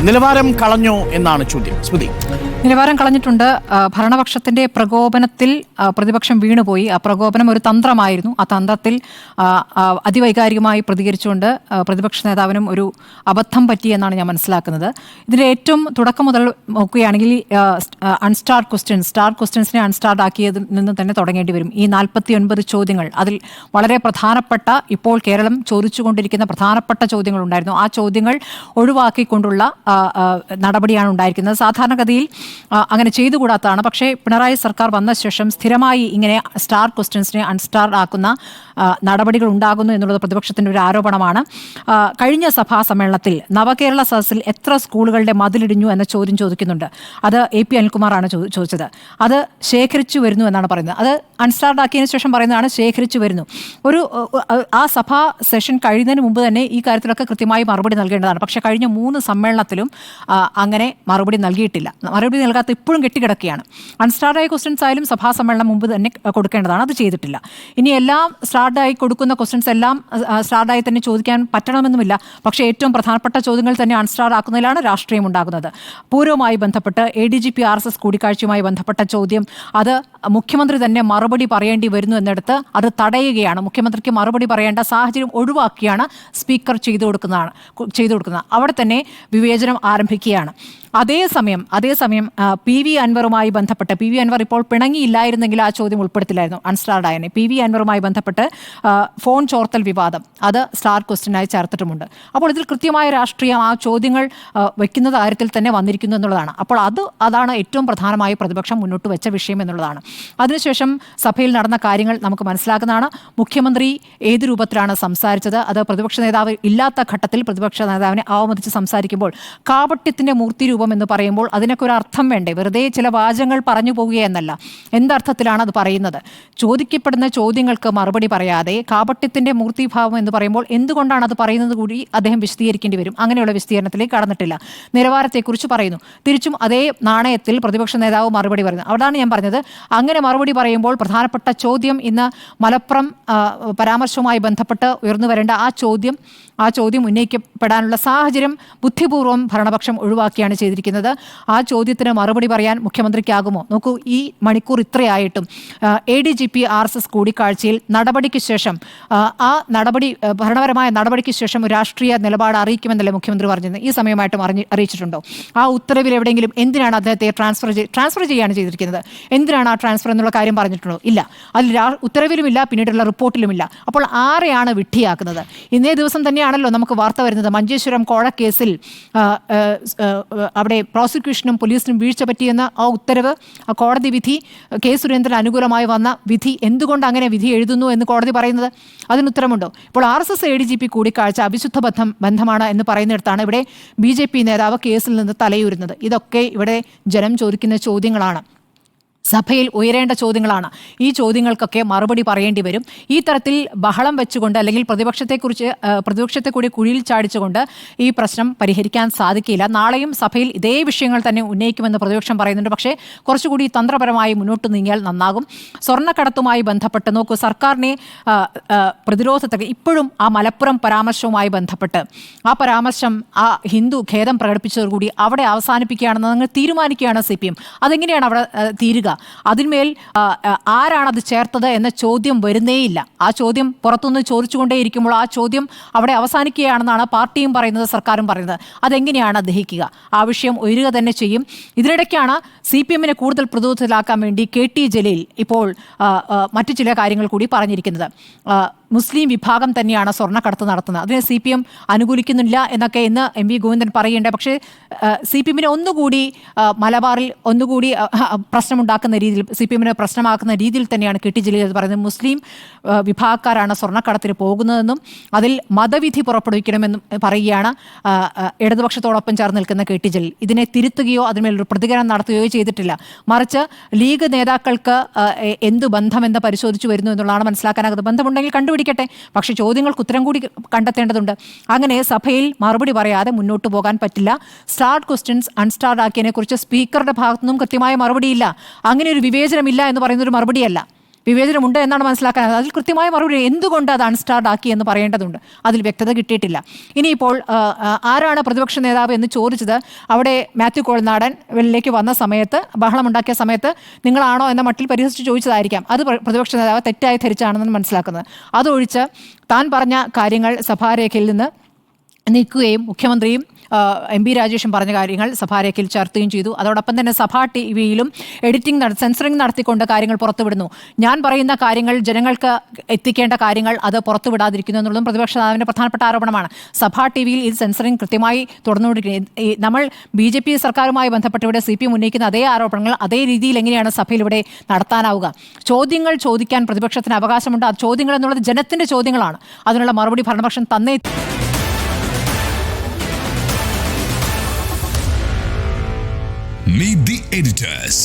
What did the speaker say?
നിലവാരം കളഞ്ഞോ എന്നാണ് ചോദ്യം. സ്മൃതി, നിലവാരം കളഞ്ഞിട്ടുണ്ട്. ഭരണപക്ഷത്തിന്റെ പ്രകോപനത്തിൽ പ്രതിപക്ഷം വീണുപോയി. ആ പ്രകോപനം ഒരു തന്ത്രമായിരുന്നു. ആ തന്ത്രത്തിൽ അതിവൈകാരികമായി പ്രതികരിച്ചുകൊണ്ട് പ്രതിപക്ഷ നേതാവിനും ഒരു അബദ്ധം പറ്റി എന്നാണ് ഞാൻ മനസ്സിലാക്കുന്നത്. ഇതിന്റെ ഏറ്റവും തുടക്കം മുതൽ നോക്കുകയാണെങ്കിൽ സ്റ്റാർ ക്വസ്റ്റ്യൻസിനെ അൺസ്റ്റാർഡ് ആക്കിയതിൽ നിന്ന് തന്നെ തുടങ്ങേണ്ടി വരും. ഈ 49 ചോദ്യങ്ങൾ, അതിൽ വളരെ പ്രധാനപ്പെട്ട, ഇപ്പോൾ കേരളം ചോദിച്ചുകൊണ്ടിരിക്കുന്ന പ്രധാനപ്പെട്ട ചോദ്യങ്ങൾ ഉണ്ടായിരുന്നു. ആ ചോദ്യങ്ങൾ ഒഴിവാക്കിക്കൊണ്ടുള്ള നടപടിയാണ് ഉണ്ടായിരിക്കുന്നത്. സാധാരണഗതിയിൽ അങ്ങനെ ചെയ്തുകൂടാത്തതാണ്. പക്ഷേ പിണറായി സർക്കാർ വന്ന ശേഷം സ്ഥിരമായി ഇങ്ങനെ സ്റ്റാർ ക്വസ്റ്റ്യൻസിനെ അൺസ്റ്റാർ ആക്കുന്ന നടപടികൾ ഉണ്ടാകുന്നു എന്നുള്ളത് പ്രതിപക്ഷത്തിൻ്റെ ഒരു ആരോപണമാണ്. കഴിഞ്ഞ സഭാ സമ്മേളനത്തിൽ നവകേരള സദസ്സിൽ എത്ര സ്കൂളുകളുടെ മതിലിടിഞ്ഞു എന്ന ചോദ്യം ചോദിക്കുന്നുണ്ട്. അത് AP അനിൽകുമാറാണ് ചോദിച്ചത്. അത് ശേഖരിച്ചു വരുന്നു എന്നാണ് പറയുന്നത്. അത് അൺസ്റ്റാർഡ് ആക്കിയതിനു ശേഷം പറയുന്നതാണ് ശേഖരിച്ചു വരുന്നു. ആ സഭാ സെഷൻ കഴിയുന്നതിന് മുമ്പ് തന്നെ ഈ കാര്യത്തിലൊക്കെ കൃത്യമായി മറുപടി നൽകേണ്ടതാണ്. പക്ഷേ കഴിഞ്ഞ 3 സമ്മേളനത്തിലും അങ്ങനെ മറുപടി നൽകിയിട്ടില്ല. മറുപടി നൽകാത്ത ഇപ്പോഴും കെട്ടിക്കിടക്കുകയാണ്. അൺസ്റ്റാർഡായ ക്വസ്റ്റ്യൻസ് ആയാലും സഭാ സമ്മേളനം മുമ്പ് തന്നെ കൊടുക്കേണ്ടതാണ്. അത് ചെയ്തിട്ടില്ല. ഇനി എല്ലാം സ്റ്റാർഡായി കൊടുക്കുന്ന ക്വസ്റ്റ്യൻസ് എല്ലാം സ്റ്റാർഡായി തന്നെ ചോദിക്കാൻ പറ്റണമെന്നുമില്ല. പക്ഷേ ഏറ്റവും പ്രധാനപ്പെട്ട ചോദ്യങ്ങൾ തന്നെ അൺസ്റ്റാർഡ് ആക്കുന്നതിലാണ് രാഷ്ട്രീയം ഉണ്ടാകുന്നത്. പൂർവ്വമായി ബന്ധപ്പെട്ട് ADGP RSS കൂടിക്കാഴ്ചയുമായി ബന്ധപ്പെട്ട ചോദ്യം, അത് മുഖ്യമന്ത്രി തന്നെ മറുപടി പറയേണ്ടി വരുന്നു എന്നിടത്ത് അത് തടയുകയാണ്. മുഖ്യമന്ത്രിക്ക് മറുപടി പറയേണ്ട സാഹചര്യം ഒഴിവാക്കിയാണ് സ്പീക്കർ ചെയ്തു കൊടുക്കുന്നത്. അവിടെ തന്നെ വിവേചനം ആരംഭിക്കുകയാണ്. അതേസമയം PV അൻവറുമായി ബന്ധപ്പെട്ട്, PV അൻവർ ഇപ്പോൾ പിണങ്ങിയില്ലായിരുന്നെങ്കിൽ ആ ചോദ്യം ഉൾപ്പെടുത്തില്ലായിരുന്നു, അൺസ്റ്റാർഡ് ആയനെ. PV അൻവറുമായി ബന്ധപ്പെട്ട് ഫോൺ ചോർത്തൽ വിവാദം, അത് സ്റ്റാർ ക്വസ്റ്റ്യനായി ചേർത്തിട്ടുമുണ്ട്. അപ്പോൾ ഇതിൽ കൃത്യമായ രാഷ്ട്രീയം ആ ചോദ്യങ്ങൾ വയ്ക്കുന്ന കാര്യത്തിൽ തന്നെ വന്നിരിക്കുന്നു എന്നുള്ളതാണ്. അപ്പോൾ അതാണ് ഏറ്റവും പ്രധാനമായി പ്രതിപക്ഷം മുന്നോട്ട് വെച്ച വിഷയം എന്നുള്ളതാണ്. അതിനുശേഷം സഭയിൽ നടന്ന കാര്യങ്ങൾ നമുക്ക് മനസ്സിലാക്കുന്നതാണ്. മുഖ്യമന്ത്രി ഏത് രൂപത്തിലാണ് സംസാരിച്ചത്, അത് പ്രതിപക്ഷ നേതാവ് ഇല്ലാത്ത ഘട്ടത്തിൽ പ്രതിപക്ഷ നേതാവിനെ അവമതിച്ച് സംസാരിക്കുമ്പോൾ കാപട്യത്തിൻ്റെ മൂർത്തിരൂപം എന്ന് പറയുമ്പോൾ അതിനൊക്കെ ഒരു അർത്ഥം വേണ്ടേ? വെറുതെ ചില വാചകങ്ങൾ പറഞ്ഞു പോവുകയെന്നല്ല. എന്തർത്ഥത്തിലാണ് അത് പറയുന്നത്? ചോദിക്കപ്പെടുന്ന ചോദ്യങ്ങൾക്ക് മറുപടി പറയാതെ കാപട്യത്തിൻ്റെ മൂർത്തിഭാവം എന്ന് പറയുമ്പോൾ എന്തുകൊണ്ടാണ് അത് പറയുന്നത് കൂടി അദ്ദേഹം വിശദീകരിക്കേണ്ടി വരും. അങ്ങനെയുള്ള വിശദീകരണത്തിലേക്ക് കടന്നിട്ടില്ല. നിലവാരത്തെക്കുറിച്ച് പറയുന്നു. തിരിച്ചും അതേ നാണയത്തിൽ പ്രതിപക്ഷ നേതാവ് മറുപടി പറയുന്നു. അവിടാണ് ഞാൻ പറഞ്ഞത്, അങ്ങനെ മറുപടി പറയുമ്പോൾ പ്രധാനപ്പെട്ട ചോദ്യം ഇന്ന് മലപ്പുറം പരാമർശവുമായി ബന്ധപ്പെട്ട് ഉയർന്നു വരേണ്ട ആ ചോദ്യം ഉന്നയിക്കപ്പെടാനുള്ള സാഹചര്യം ബുദ്ധിപൂർവ്വം ഭരണപക്ഷം ഒഴിവാക്കിയാണ് ചെയ്തിരിക്കുന്നത്. ആ ചോദ്യത്തിന് മറുപടി പറയാൻ മുഖ്യമന്ത്രിക്കാകുമോ? നോക്കൂ, ഈ മണിക്കൂർ ഇത്രയായിട്ടും ADGP RSS കൂടിക്കാഴ്ചയിൽ നടപടിക്ക് ശേഷം ഭരണപരമായ നടപടിക്ക് ശേഷം ഒരു രാഷ്ട്രീയ നിലപാട് അറിയിക്കുമെന്നല്ലേ മുഖ്യമന്ത്രി പറഞ്ഞത്? ഈ സമയമായിട്ടും അറിയിച്ചിട്ടുണ്ടോ? ആ ഉത്തരവിൽ എവിടെയെങ്കിലും എന്തിനാണ് അദ്ദേഹത്തെ ട്രാൻസ്ഫർ ചെയ്യുകയാണ് ചെയ്തിരിക്കുന്നത്? എന്തിനാണ് ആ ട്രാൻസ്ഫർ എന്നുള്ള കാര്യം പറഞ്ഞിട്ടുണ്ടോ? ഇല്ല. അതിൽ ഉത്തരവിലുമില്ല, പിന്നീടുള്ള റിപ്പോർട്ടിലുമില്ല. അപ്പോൾ ആരെയാണ് വിഡ്ഢിയാക്കുന്നത്? ഇന്നേ ദിവസം തന്നെയാണല്ലോ നമുക്ക് വാർത്ത വരുന്നത്, മഞ്ചേശ്വരം കോഴക്കേസിൽ അവിടെ പ്രോസിക്യൂഷനും പോലീസിനും വീഴ്ച പറ്റിയെന്ന ആ ഉത്തരവ്, ആ കോടതി വിധി, കെ സുരേന്ദ്രൻ അനുകൂലമായി വന്ന വിധി, എന്തുകൊണ്ട് അങ്ങനെ വിധി എഴുതുന്നു എന്ന് കോടതി പറയുന്നത്? അതിന് ഉത്തരമുണ്ടോ? ഇപ്പോൾ RSS ADGP കൂടിക്കാഴ്ച അവിശുദ്ധ ബന്ധമാണ് എന്ന് പറയുന്നിടത്താണ് ഇവിടെ BJP നേതാവ് കേസിൽ നിന്ന് തലയൂരുന്നത്. ഇതൊക്കെ ഇവിടെ ജനം ചോദിക്കുന്ന ചോദ്യങ്ങളാണ്, സഭയിൽ ഉയരേണ്ട ചോദ്യങ്ങളാണ്. ഈ ചോദ്യങ്ങൾക്കൊക്കെ മറുപടി പറയേണ്ടി വരും. ഈ തരത്തിൽ ബഹളം വെച്ചുകൊണ്ട് അല്ലെങ്കിൽ പ്രതിപക്ഷത്തെ കൂടി കുഴിയിൽ ചാടിച്ചുകൊണ്ട് ഈ പ്രശ്നം പരിഹരിക്കാൻ സാധിക്കില്ല. നാളെയും സഭയിൽ ഇതേ വിഷയങ്ങൾ തന്നെ ഉന്നയിക്കുമെന്ന് പ്രതിപക്ഷം പറയുന്നുണ്ട്. പക്ഷേ കുറച്ചുകൂടി തന്ത്രപരമായി മുന്നോട്ട് നീങ്ങിയാൽ നന്നാകും. സ്വർണ്ണക്കടത്തുമായി ബന്ധപ്പെട്ട് നോക്കൂ, സർക്കാരിനെ പ്രതിരോധത്തെ ഇപ്പോഴും ആ മലപ്പുറം പരാമർശവുമായി ബന്ധപ്പെട്ട് ആ പരാമർശം, ആ ഹിന്ദു ഖേദം പ്രകടിപ്പിച്ചതോടുകൂടി അവിടെ അവസാനിപ്പിക്കുകയാണെന്ന് നിങ്ങൾ തീരുമാനിക്കുകയാണ് CPM. അതെങ്ങനെയാണ് അവിടെ തീരുക? അതിന്മേൽ ആരാണത് ചേർത്തത് എന്ന ചോദ്യം വരുന്നേയില്ല. ആ ചോദ്യം പുറത്തുനിന്ന് ചോദിച്ചുകൊണ്ടേയിരിക്കുമ്പോൾ ആ ചോദ്യം അവിടെ അവസാനിക്കുകയാണെന്നാണ് പാർട്ടിയും പറയുന്നത്, സർക്കാരും പറയുന്നത്. അതെങ്ങനെയാണ് ദഹിക്കുക? ആ വിഷയം ഉയരുക തന്നെ ചെയ്യും. ഇതിനിടയ്ക്കാണ് CPM-നെ കൂടുതൽ പ്രതിരോധത്തിലാക്കാൻ വേണ്ടി KT ജലീൽ ഇപ്പോൾ മറ്റു ചില കാര്യങ്ങൾ കൂടി പറഞ്ഞിരിക്കുന്നത്. മുസ്ലിം വിഭാഗം തന്നെയാണ് സ്വർണ്ണക്കടത്ത് നടത്തുന്നത്, അതിനെ CPM അനുകൂലിക്കുന്നില്ല എന്നൊക്കെ ഇന്ന് MV ഗോവിന്ദൻ പറയുന്നുണ്ട്. പക്ഷേ CPM-നെ ഒന്നുകൂടി മലബാറിൽ ഒന്നുകൂടി പ്രശ്നമുണ്ടാക്കുന്ന രീതിയിൽ, CPM-നെ പ്രശ്നമാക്കുന്ന രീതിയിൽ തന്നെയാണ് KT ജലീൽ പറയുന്നത്. മുസ്ലിം വിഭാഗക്കാരാണ് സ്വർണ്ണക്കടത്തിന് പോകുന്നതെന്നും അതിൽ മതവിധി പുറപ്പെടുവിക്കണമെന്നും പറയുകയാണ് ഇടതുപക്ഷത്തോടൊപ്പം ചേർന്ന് നിൽക്കുന്ന KT ജലീൽ. ഇതിനെ തിരുത്തുകയോ അതിന്മേലൊരു പ്രതികരണം നടത്തുകയോ ചെയ്തിട്ടില്ല. മറിച്ച് ലീഗ് നേതാക്കൾക്ക് എന്ത് ബന്ധമെന്ന് പരിശോധിച്ചു വരുന്നു എന്നുള്ളതാണ് മനസ്സിലാക്കാനാകുന്നത്. ബന്ധമുണ്ടെങ്കിൽ കണ്ടുപിടിക്കട്ടെ, പക്ഷേ ചോദ്യങ്ങൾക്ക് ഉത്തരം കൂടി കണ്ടെത്തേണ്ടതുണ്ട്. അങ്ങനെ സഭയിൽ മറുപടി പറയാതെ മുന്നോട്ട് പോകാൻ പറ്റില്ല. സ്റ്റാർഡ് ക്വസ്റ്റ്യൻസ് അൺസ്റ്റാർഡ് ആക്കിയതിനെ കുറിച്ച് സ്പീക്കറുടെ ഭാഗത്തു നിന്നും കൃത്യമായ മറുപടിയില്ല. അങ്ങനെ ഒരു വിവേചനമില്ല എന്ന് പറയുന്നൊരു മറുപടിയല്ല. വിവേചനമുണ്ട് എന്നാണ് മനസ്സിലാക്കാനായത്. അതിൽ കൃത്യമായ മറുപടി എന്തുകൊണ്ട് അത് അൺസ്റ്റാർഡ് ആക്കി എന്ന് പറയേണ്ടതുണ്ട്. അതിൽ വ്യക്തത കിട്ടിയിട്ടില്ല. ഇനിയിപ്പോൾ ആരാണ് പ്രതിപക്ഷ നേതാവ് എന്ന് ചോദിച്ചത് അവിടെ മാത്യു കോളനാടൻ വെളിയിലേക്ക് വന്ന സമയത്ത് ബഹളമുണ്ടാക്കിയ സമയത്ത് നിങ്ങളാണോ എന്ന മട്ടിൽ പരിഹസിച്ച് ചോദിച്ചതായിരിക്കാം. അത് പ്രതിപക്ഷ നേതാവ് തെറ്റായി ധരിച്ചാണെന്ന് മനസ്സിലാക്കുന്നത്. അതൊഴിച്ച് താൻ പറഞ്ഞ കാര്യങ്ങൾ സഭാരേഖയിൽ നിന്ന് നീക്കുകയും മുഖ്യമന്ത്രിയും MP രാജേഷും പറഞ്ഞ കാര്യങ്ങൾ സഭാരേഖയിൽ ചർച്ചയും ചെയ്തു. അതോടൊപ്പം തന്നെ സഭാ TV-യിലും സെൻസറിങ് നടത്തിക്കൊണ്ട് കാര്യങ്ങൾ പുറത്തുവിടുന്നു. ഞാൻ പറയുന്ന കാര്യങ്ങൾ ജനങ്ങൾക്ക് എത്തിക്കേണ്ട കാര്യങ്ങൾ അത് പുറത്തുവിടാതിരിക്കുന്നു എന്നുള്ളതും പ്രതിപക്ഷ നേതാവിൻ്റെ പ്രധാനപ്പെട്ട ആരോപണമാണ്. സഭാ TV-യിൽ ഈ സെൻസറിങ് കൃത്യമായി തുടർന്നുകൊണ്ടിരിക്കുന്നത്. നമ്മൾ BJP സർക്കാരുമായി ബന്ധപ്പെട്ട് ഇവിടെ CPM ഉന്നയിക്കുന്ന അതേ ആരോപണങ്ങൾ അതേ രീതിയിൽ എങ്ങനെയാണ് സഭയിൽ ഇവിടെ നടത്താനാവുക? ചോദ്യങ്ങൾ ചോദിക്കാൻ പ്രതിപക്ഷത്തിന് അവകാശമുണ്ട്. ആ ചോദ്യങ്ങൾ എന്നുള്ളത് ജനത്തിൻ്റെ ചോദ്യങ്ങളാണ്. അതിനുള്ള മറുപടി ഭരണപക്ഷം തന്നേ. Meet the editors.